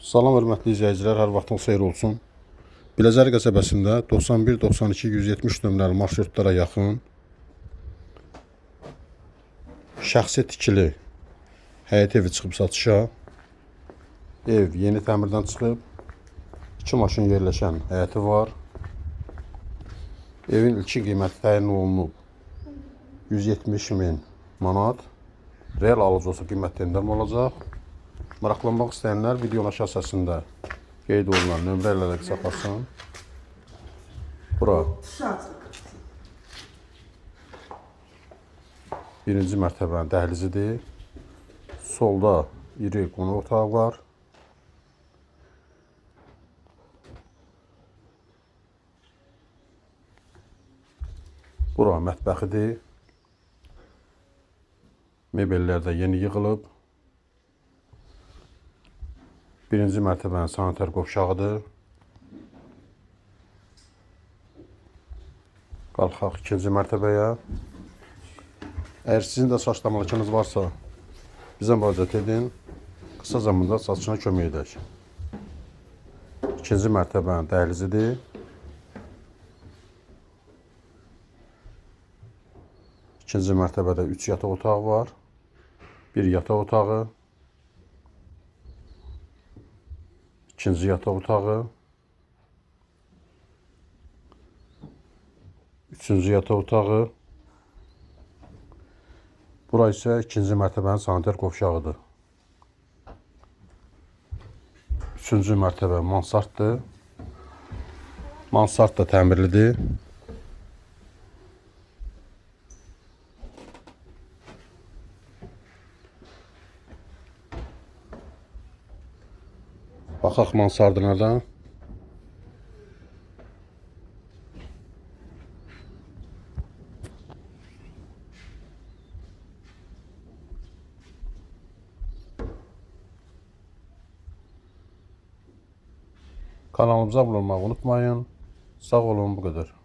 Salam hörmətli izləyicilər, hər vaxtınız xeyir olsun. Biləcəri qəsəbəsində 91, 92, 170 nömrəli marşrutlara yaxın şəxsi tikili həyət evi çıxıb satışa. Ev yeni təmirdən çıxıb, 2 maşın yerləşən həyəti var. Evin ilkin qiyməti təyin olunub 170.000 manat. Real alıcı olsa qiymət endirmə olacaq. Maraqlanmaq istəyənlər videonun aşağı hissəsində qeyd olunan nömrə ilə əlaqə saxlasın. Bura birinci mərtəbənin dəhlizidir. Solda iri qonaq otağı var. Bura mətbəxidir. Mebellər də yeni yığılıb. Birinci mərtəbənin sanitar qovşağıdır. Qalxaq ikinci mərtəbəyə. Əgər sizin də saçlamalıkınız varsa, bizə müraciət edin. Qısa zamanda satışına kömək edək. İkinci mərtəbənin dəhlizidir. İkinci mərtəbədə 3 yataq otağı var. 1 yataq otağı. İkinci yataq otağı. Üçüncü yataq otağı. Bura isə ikinci mərtəbənin sanitar qovşağıdır. Üçüncü mərtəbə mansarddır. Mansard da təmirlidir. Baxaq mansardına da. Kanalımıza abunə olmağı unutmayın. Sağ olun, bu qədər.